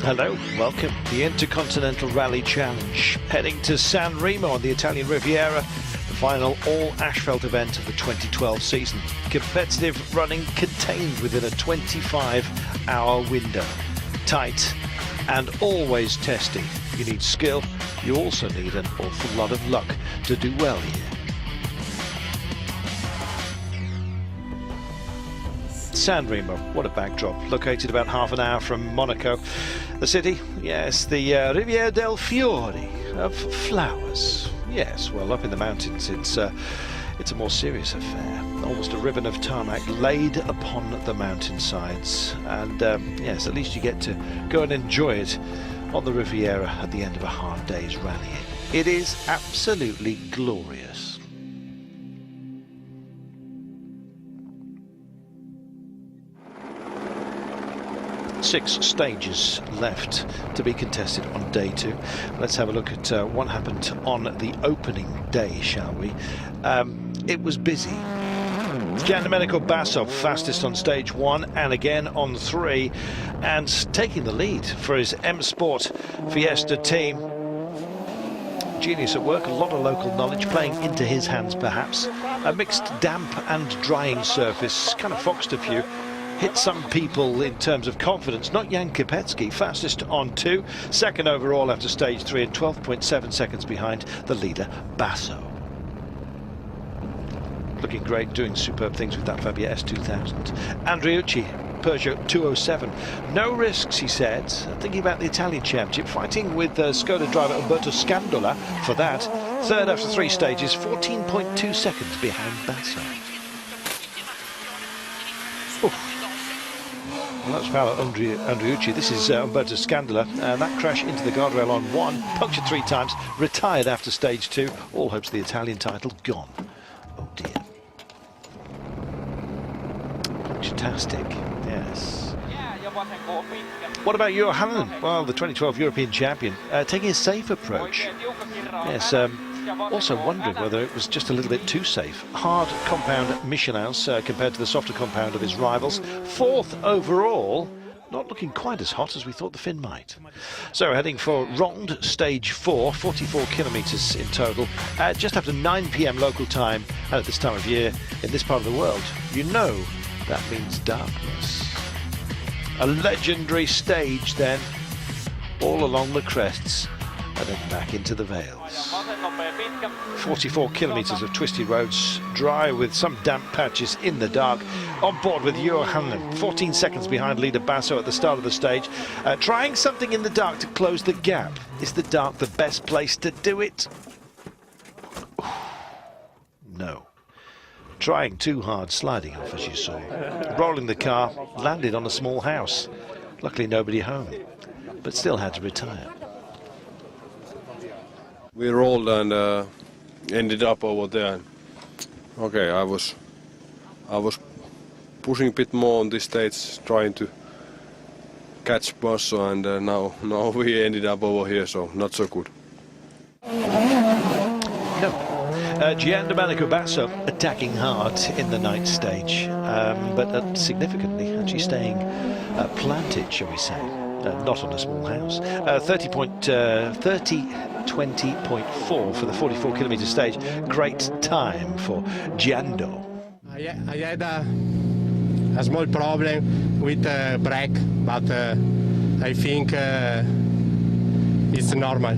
Hello, welcome. The Intercontinental Rally Challenge, heading to San Remo on the Italian Riviera, the final all-asphalt event of the 2012 season. Competitive running contained within a 25-hour window. Tight and always testy. You need skill, you also need an awful lot of luck to do well here. San Remo, what a backdrop, located about half an hour from Monaco. The city, yes, the Riviera del Fiori, of flowers. Yes, well, up in the mountains, it's a more serious affair. Almost a ribbon of tarmac laid upon the mountainsides. And yes, at least you get to go and enjoy it on the Riviera at the end of a hard day's rallying. It is absolutely glorious. 6 stages left to be contested on day 2. Let's have a look at what happened on the opening day, shall we? It was busy. Giandomenico Basso fastest on stage 1 and again on 3, and taking the lead for his M Sport Fiesta team. Genius at work, a lot of local knowledge playing into his hands perhaps. A mixed damp and drying surface, kind of foxed a few. Hit some people in terms of confidence. Not Jan Kopecki, fastest on 2, second overall after stage 3 and 12.7 seconds behind the leader Basso. Looking great, doing superb things with that Fabia S2000. Andriucci, Peugeot 207. No risks, he said. Thinking about the Italian Championship, fighting with Skoda driver Umberto Scandola for that. Third after 3 stages, 14.2 seconds behind Basso. Oof. Well, that's Paolo Andriucci. This is Umberto Scandola. That crash into the guardrail on 1, punctured 3 times, retired after stage 2. All hopes of the Italian title gone. Oh dear. Fantastic, yes. What about Johannen? Well, the 2012 European champion, taking a safe approach. Yes, also wondering whether it was just a little bit too safe. Hard compound Michelin's compared to the softer compound of his rivals. 4th overall, not looking quite as hot as we thought the Finn might. So heading for Ronde stage 4, 44 kilometres in total, just after 9 p.m. local time, and at this time of year in this part of the world, you know that means darkness. A legendary stage then, all along the crests, and then back into the Vales. 44 kilometres of twisty roads, dry with some damp patches in the dark. On board with Johannen, 14 seconds behind leader Basso at the start of the stage. Trying something in the dark to close the gap. Is the dark the best place to do it? No. Trying too hard, sliding off as you saw. Rolling the car, landed on a small house. Luckily nobody home, but still had to retire. We rolled and ended up over there. Okay, I was pushing a bit more on this stage, trying to catch Basso, and now we ended up over here, so not so good. No. Giandomenico Basso attacking hard in the night stage, but significantly actually staying planted, shall we say. Not on a small house. 20.4 for the 44 kilometre stage. Great time for Giando. I had a small problem with the brake, but I think it's normal.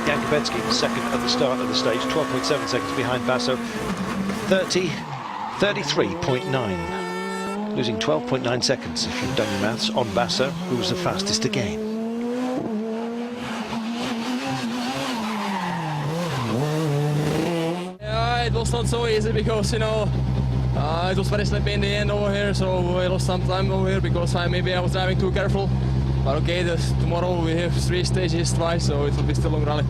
Jan Kopecki, second at the start of the stage, 12.7 seconds behind Basso. 33.9. Losing 12.9 seconds, if you've done your maths, on Basso, who was the fastest again. Yeah, it was not so easy because, you know, it was very sleepy in the end over here, so I lost some time over here because maybe I was driving too careful. But okay, tomorrow we have 3 stages twice, so it will be still a long rally.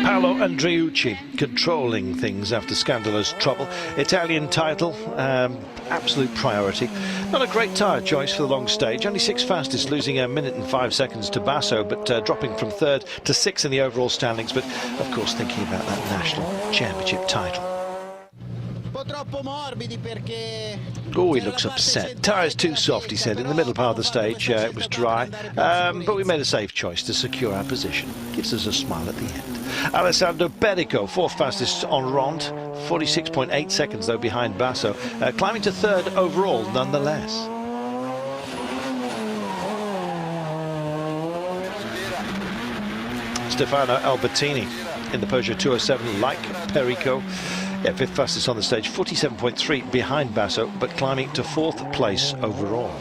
Paolo Andreucci controlling things after scandalous trouble. Italian title, absolute priority. Not a great tyre choice for the long stage. Only 6th fastest, losing 1 minute and 5 seconds to Basso, but dropping from 3rd to 6th in the overall standings. But of course, thinking about that national championship title. Oh, he looks upset. Tyres too soft, he said. In the middle part of the stage, it was dry. But we made a safe choice to secure our position. Gives us a smile at the end. Alessandro Perico, 4th fastest on Ronde. 46.8 seconds, though, behind Basso. Climbing to 3rd overall, nonetheless. Stefano Albertini in the Peugeot 207, like Perico. Yeah, 5th fastest on the stage, 47.3 behind Basso, but climbing to 4th place overall.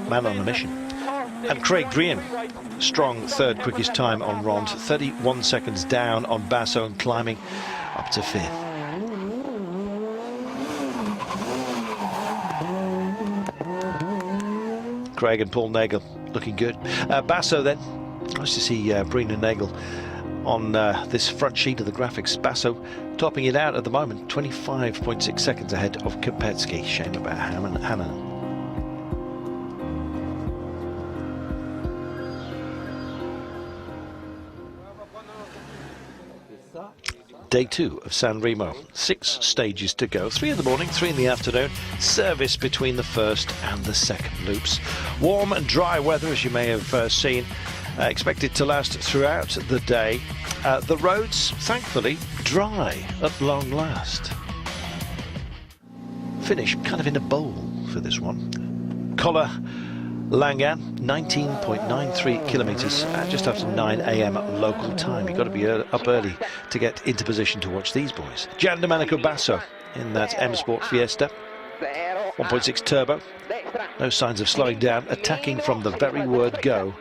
Man on a mission. And Craig Breen, strong 3rd quickest time on Ronde, 31 seconds down on Basso and climbing up to 5th. Craig and Paul Nagel looking good. Basso then, nice to see Breen and Nagel on this front sheet of the graphics. Basso topping it out at the moment, 25.6 seconds ahead of Kopecky. Shame about Hannon. Day 2 of San Remo. 6 stages to go. 3 in the morning, 3 in the afternoon. Service between the first and the second loops. Warm and dry weather, as you may have seen. Expected to last throughout the day. The roads, thankfully, dry at long last. Finish kind of in a bowl for this one. Kolla Langan, 19.93 kilometres, just after 9 AM local time. You've got to be up early to get into position to watch these boys. Gian Domenico Basso in that M Sport Fiesta. 1.6 turbo. No signs of slowing down. Attacking from the very word go.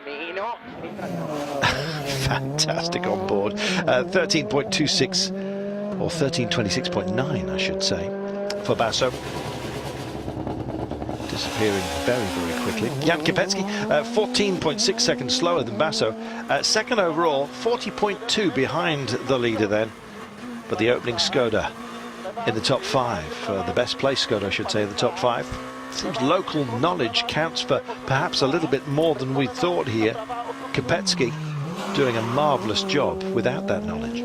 Fantastic on board. 13.26 or 13.26.9 I should say for Basso. Disappearing very, very quickly. Jan Kopecky, 14.6 seconds slower than Basso. Second overall, 40.2 behind the leader then. But the opening Skoda in the top 5. The best placed Skoda, I should say, in the top 5. Seems local knowledge counts for perhaps a little bit more than we thought here. Kopecky doing a marvellous job without that knowledge.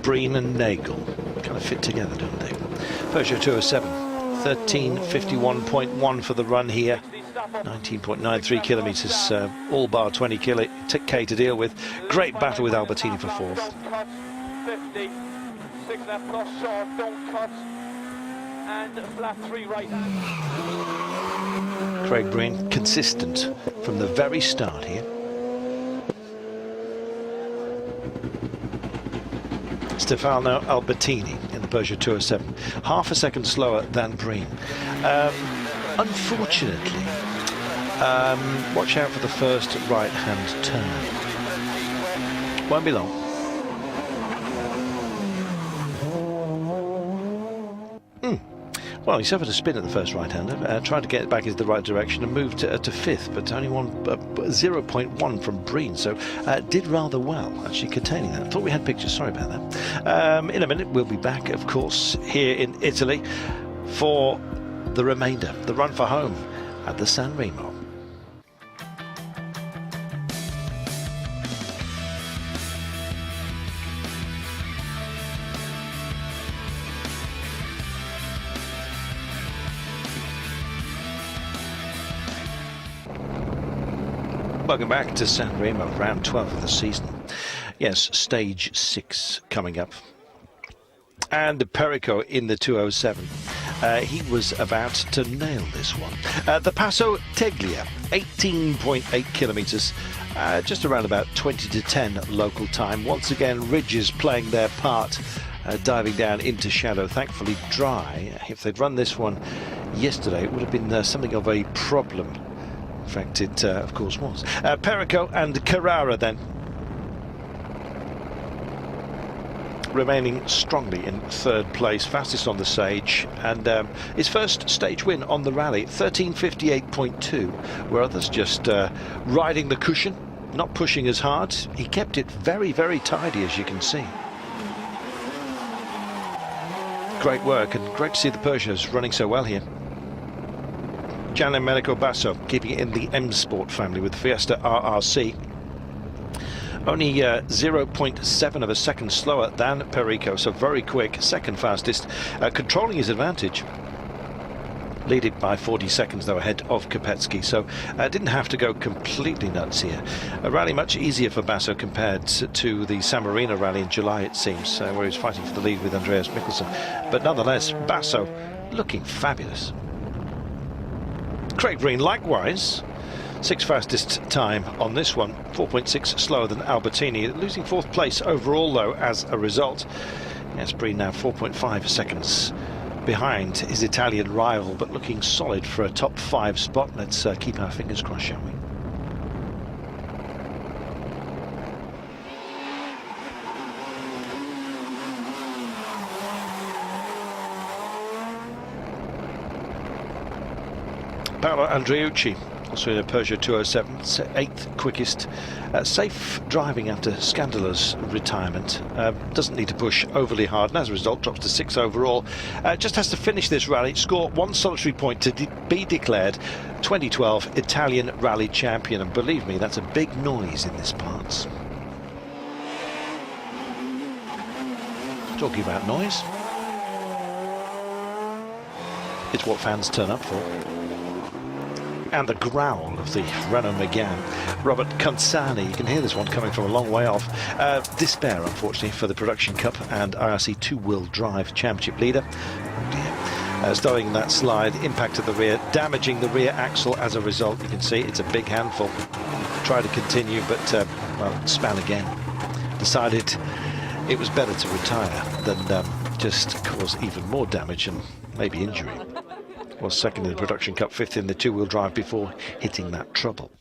Breen and Nagel kind of fit together, don't they? Peugeot 207, 13.51.1 for the run here. 19.93 kilometres, all bar 20k to deal with. Great battle with Albertini for 4th. 50, 6 left cross short, don't cut, and flat 3 right. Craig Breen consistent from the very start here. Stefano Albertini in the Peugeot 207, half a second slower than Breen. Unfortunately, watch out for the first right-hand turn. Won't be long. Well, he suffered a spin at the first right-hander, tried to get it back into the right direction and moved to 5th, but only 0.1 from Breen, so did rather well, actually containing that. I thought we had pictures, sorry about that. In a minute, we'll be back, of course, here in Italy for the remainder, the run for home at the San Remo. Welcome back to San Remo, round 12 of the season. Yes, stage 6 coming up. And Perico in the 207. He was about to nail this one. The Passo Teglia, 18.8 kilometres, just around about 20 to 10 local time. Once again, ridges playing their part, diving down into shadow. Thankfully dry. If they'd run this one yesterday, it would have been something of a problem. In fact, it of course was. Perico and Carrara then. remaining strongly in third place, fastest on the stage, and his first stage win on the rally, 13:58.2, where others just riding the cushion, not pushing as hard. He kept it very, very tidy, as you can see. Great work, and great to see the Peugeots running so well here. Giandomenico Basso keeping it in the M Sport family with the Fiesta RRC. Only 0.7 of a second slower than Perico, so very quick, second fastest, controlling his advantage. Leading by 40 seconds though ahead of Kopecky, so didn't have to go completely nuts here. A rally much easier for Basso compared to the San Marino rally in July, it seems, where he was fighting for the lead with Andreas Mikkelsen. But nonetheless, Basso looking fabulous. Craig Green likewise, sixth fastest time on this one, 4.6 slower than Albertini, losing fourth place overall though as a result. Yes, Breen now 4.5 seconds behind his Italian rival, but looking solid for a top 5 spot. Let's keep our fingers crossed, shall we? Paolo Andreucci, also in a Peugeot 207, 8th quickest. Safe driving after Scandala's retirement. Doesn't need to push overly hard, and as a result drops to 6 overall. Just has to finish this rally, score one solitary point to be declared 2012 Italian Rally Champion. And believe me, that's a big noise in this parts. Talking about noise, it's what fans turn up for. And the growl of the Renault Megane. Robert Consani, you can hear this one coming from a long way off. Despair, unfortunately, for the Production Cup and IRC two-wheel drive championship leader. Oh dear. Starting that slide, impact at the rear, damaging the rear axle as a result. You can see it's a big handful. Tried to continue, but well, span again. Decided it was better to retire than just cause even more damage and maybe injury. Was second in the Production Cup, fifth in the two-wheel drive before hitting that trouble.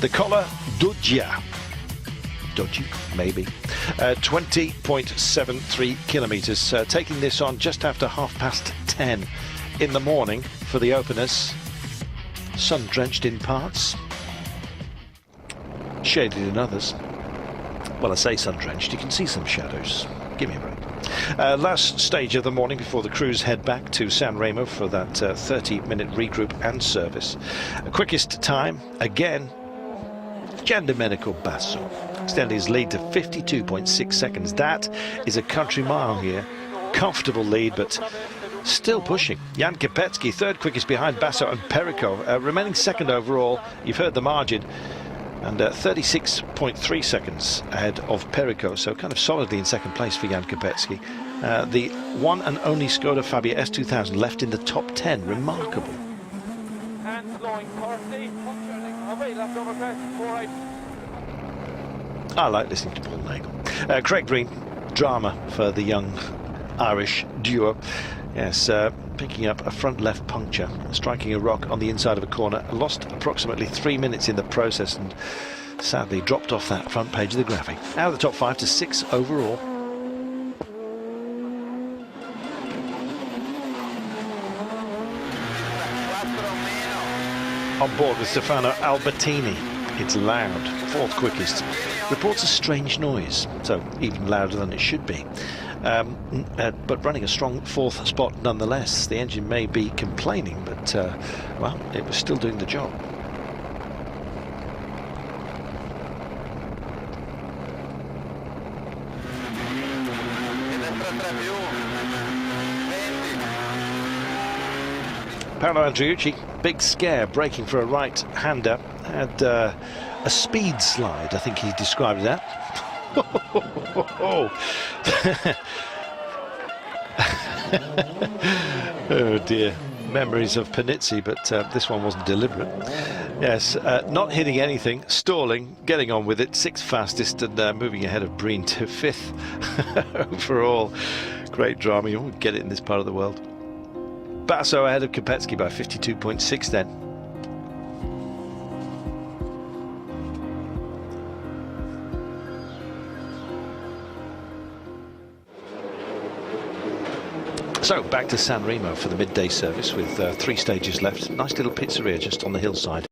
The Colla Dogia, dodgy, maybe, 20.73 kilometres, taking this on just after 10:30 in the morning for the openers. Sun-drenched in parts, shaded in others. Well, I say sun-drenched, you can see some shadows. Give me a break. Last stage of the morning before the crews head back to San Remo for that 30-minute regroup and service. Quickest time, again, Giandomenico Basso, extending his lead to 52.6 seconds. That is a country mile here. Comfortable lead, but still pushing. Jan Kopecky, third quickest behind Basso and Perico, remaining second overall. You've heard the margin. And 36.3 seconds ahead of Perico, so kind of solidly in second place for Jan Kopecky. The one and only Skoda Fabia S2000 left in the top 10. Remarkable. And slowing 30. I like listening to Paul Nagel. Craig Green, drama for the young Irish duo. Yes, picking up a front left puncture, striking a rock on the inside of a corner, lost approximately 3 minutes in the process and sadly dropped off that front page of the graphic. Out of the top 5 to 6 overall. On board with Stefano Albertini. It's loud, fourth quickest. Reports a strange noise, so even louder than it should be. But running a strong fourth spot nonetheless. The engine may be complaining, but well, it was still doing the job. Paolo Andreucci, big scare, braking for a right-hander, had a speed slide, I think he described that. Oh dear, memories of Panizzi, but this one wasn't deliberate. Yes, not hitting anything, stalling, getting on with it, sixth fastest and moving ahead of Breen to fifth overall. Great drama, you won't get it in this part of the world. Basso ahead of Kopecky by 52.6 then. So back to San Remo for the midday service with 3 stages left. Nice little pizzeria just on the hillside.